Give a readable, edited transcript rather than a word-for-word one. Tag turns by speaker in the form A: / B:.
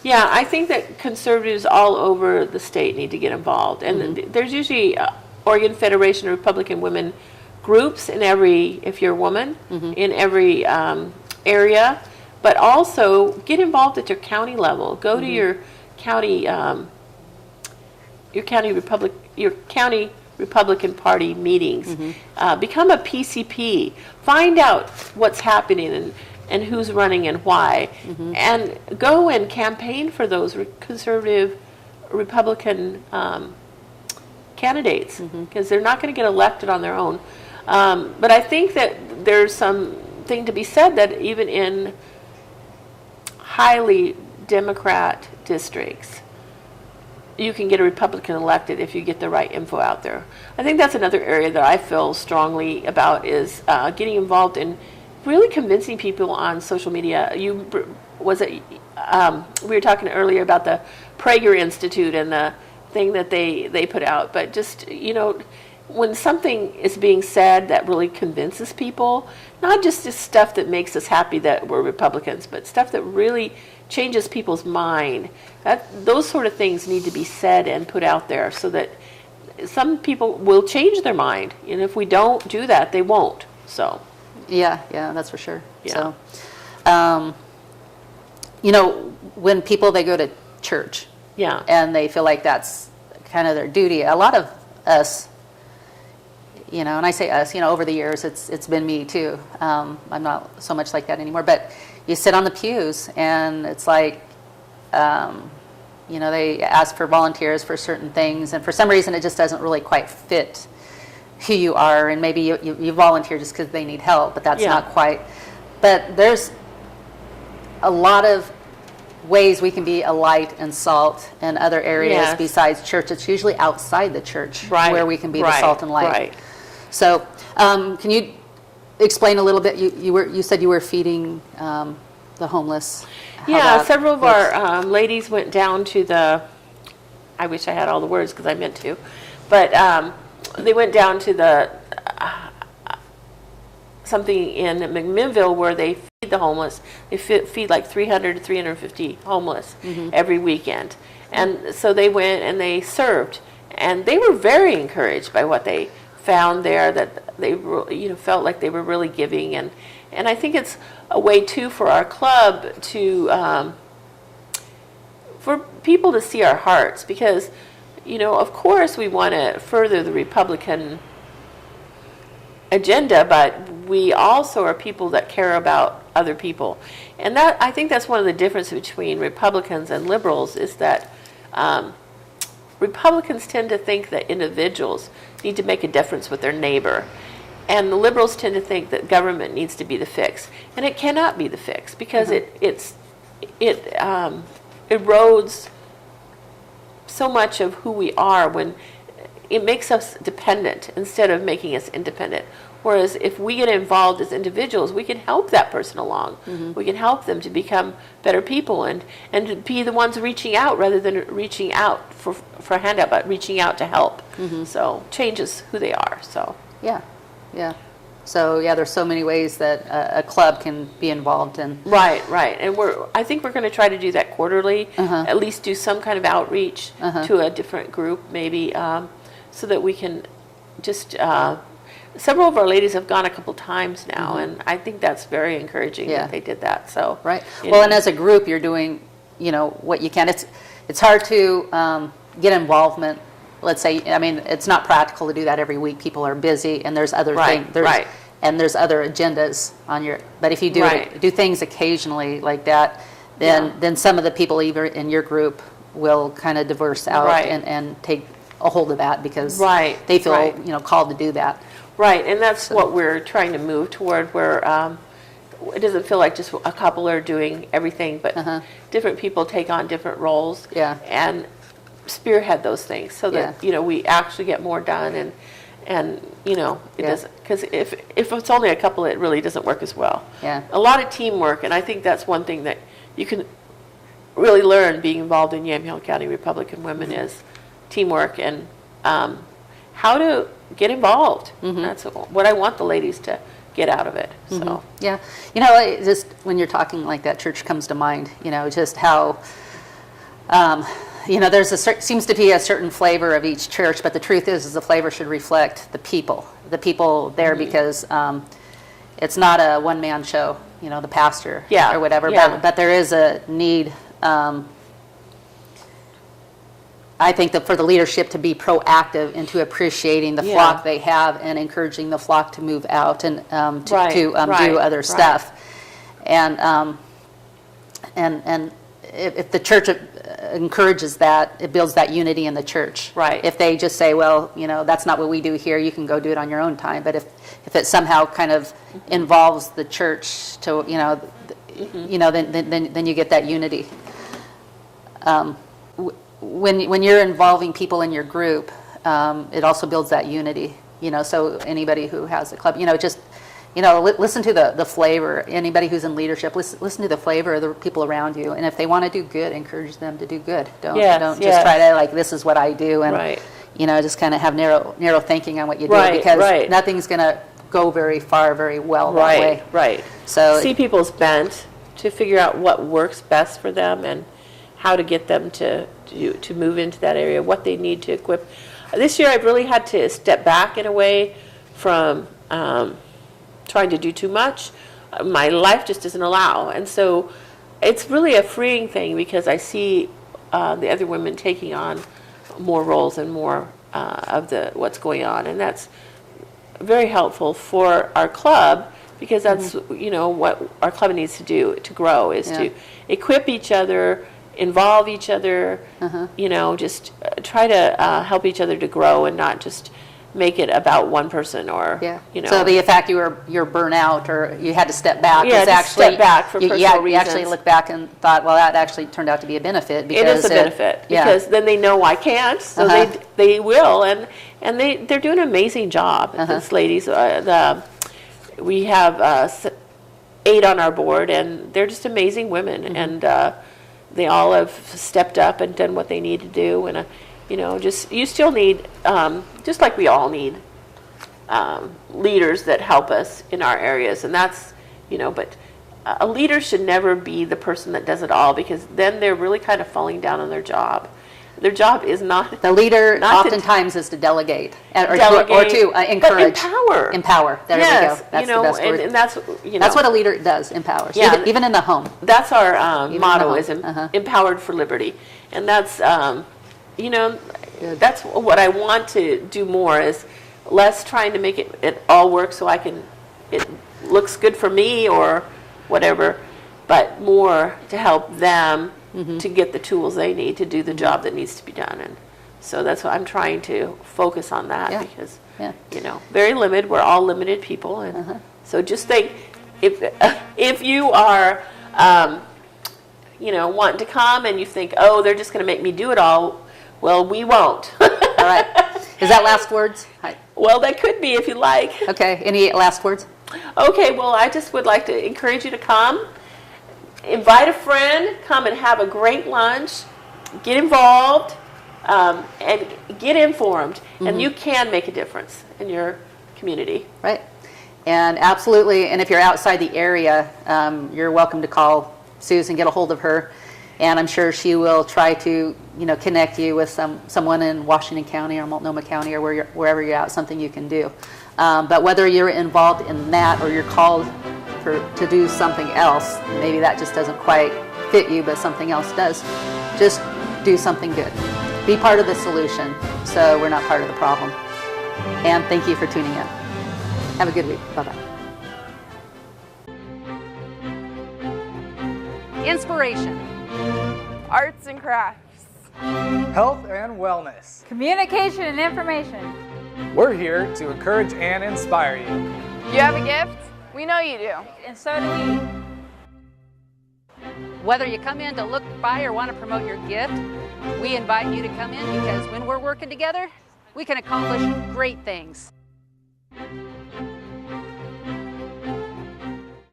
A: Yeah, I think that conservatives all over the state need to get involved. And there's usually Oregon Federation of Republican Women groups in every, if you're a woman, in every area. But also get involved at your county level. Go to your county Republican Party meetings. Become a PCP. Find out what's happening and who's running and why. And go and campaign for those conservative Republican candidates, because they're not going to get elected on their own. But I think that there's something to be said that even in highly Democrat districts, you can get a Republican elected if you get the right info out there. I think that's another area that I feel strongly about, is getting involved in really convincing people on social media. We were talking earlier about the Prager Institute and the thing that they put out, but just, when something is being said that really convinces people, not just this stuff that makes us happy that we're Republicans, but stuff that really changes people's mind, those sort of things need to be said and put out there so that some people will change their mind. And if we don't do that, they won't. So.
B: Yeah, that's for sure.
A: Yeah.
B: So, when people, they go to church.
A: Yeah.
B: And they feel like that's kind of their duty. A lot of us, and I say us, over the years, it's been me too. I'm not so much like that anymore, but you sit on the pews and it's like, they ask for volunteers for certain things, and for some reason it just doesn't really quite fit who you are, and maybe you volunteer just because they need help, but that's not quite. But there's a lot of ways we can be a light and salt in other areas besides church. It's usually outside the church where we can be the salt and light.
A: Right.
B: So, can you explain a little bit? You said you were feeding the homeless.
A: Several of our ladies went down to the. I wish I had all the words because I meant to, but they went down to the something in McMinnville where they feed the homeless. They feed like 300 to 350 homeless every weekend, and so they went and they served, and they were very encouraged by what they found there, that they felt like they were really giving, and I think it's a way too for our club to for people to see our hearts, because of course we want to further the Republican agenda, but we also are people that care about other people, and that I think that's one of the differences between Republicans and liberals, is that Republicans tend to think that individuals need to make a difference with their neighbor, and the liberals tend to think that government needs to be the fix, and it cannot be the fix, because it erodes so much of who we are, when it makes us dependent instead of making us independent. Whereas if we get involved as individuals, we can help that person along. We can help them to become better people, and to be the ones reaching out rather than reaching out for a handout, but reaching out to help. So changes who they are. So
B: yeah. So there's so many ways that a club can be involved in.
A: Right, and I think we're going to try to do that quarterly. At least do some kind of outreach to a different group, maybe, so that we can just. Several of our ladies have gone a couple times now, and I think that's very encouraging that they did that. So
B: right. Well, and as a group, you're doing, what you can. It's hard to get involvement. Let's say, it's not practical to do that every week. People are busy, and there's other things. And there's other agendas on your. But if you do things occasionally like that, then some of the people either in your group will kind of diverse out and take a hold of that, because they feel called to do that.
A: Right, and that's what we're trying to move toward, where it doesn't feel like just a couple are doing everything, but different people take on different roles and spearhead those things, so that we actually get more done, and it doesn't, because if it's only a couple, it really doesn't work as well. A lot of teamwork, and I think that's one thing that you can really learn being involved in Yamhill County Republican Women is teamwork, and how to get involved. That's what I want the ladies to get out of it. So
B: just when you're talking like that, church comes to mind. Just how there's seems to be a certain flavor of each church, but the truth is the flavor should reflect the people there, because it's not a one-man show, the pastor or whatever, but there is a need, I think, that for the leadership to be proactive into appreciating the flock they have and encouraging the flock to move out and do other stuff. And if the church encourages that, it builds that unity in the church.
A: Right.
B: If they just say, well, that's not what we do here, you can go do it on your own time. But if it somehow kind of involves the church to, then you get that unity. When you're involving people in your group, it also builds that unity. So anybody who has a club, listen to the flavor. Anybody who's in leadership, listen to the flavor of the people around you. And if they want to do good, encourage them to do good. Don't just try to, like, this is what I do, and just kind of have narrow thinking on what you do, because nothing's going to go very far, very well that way.
A: Right.
B: So
A: see people's bent, to figure out what works best for them and how to get them to move into that area, what they need to equip. This year I've really had to step back in a way from trying to do too much. My life just doesn't allow. And so it's really a freeing thing, because I see the other women taking on more roles and more of what's going on. And that's very helpful for our club, because that's what our club needs to do to grow, is to equip each other, involve each other, just try to help each other to grow, and not just make it about one person, or
B: So the fact you're burnt out or you had to step back is actually
A: step back for personal reasons.
B: You actually look back and thought, well, that actually turned out to be a benefit. Because
A: it is a benefit, because then they know I can't, so they will, and they're doing an amazing job. These ladies, we have 8 on our board, and they're just amazing women, and they all have stepped up and done what they need to do, and you still need, just like we all need, leaders that help us in our areas, and that's, but a leader should never be the person that does it all, because then they're really kind of falling down on their job. Their job is not...
B: The leader oftentimes is to delegate, or to encourage.
A: But
B: empower. There we go. That's the best word.
A: And that's,
B: that's what a leader does, empowers, even in the home.
A: That's our motto, is empowered for liberty. And that's, that's what I want to do more, is less trying to make it all work so it looks good for me or whatever, but more to help them to get the tools they need to do the job that needs to be done. And so that's what I'm trying to focus on, that because, very limited. We're all limited people. And so just think, if you are, wanting to come and you think, oh, they're just going to make me do it all, well, we won't.
B: All right. Is that last words?
A: Well, that could be, if you like.
B: Okay. Any last words?
A: Okay. Well, I just would like to encourage you to come. Invite a friend. Come and have a great lunch. Get involved and get informed. And you can make a difference in your community.
B: Right. And absolutely. And if you're outside the area, you're welcome to call Susan, get a hold of her. And I'm sure she will try to, connect you with someone in Washington County or Multnomah County, or wherever you're at, something you can do. But whether you're involved in that or you're called to do something else, maybe that just doesn't quite fit you, but something else does, just do something good. Be part of the solution, so we're not part of the problem. And thank you for tuning in. Have a good week. Bye-bye.
C: Inspiration.
D: Arts and crafts.
E: Health and wellness.
F: Communication and information.
E: We're here to encourage and inspire you.
D: You have a gift? We know you do.
F: And so do we.
C: Whether you come in to look by or want to promote your gift, we invite you to come in, because when we're working together, we can accomplish great things.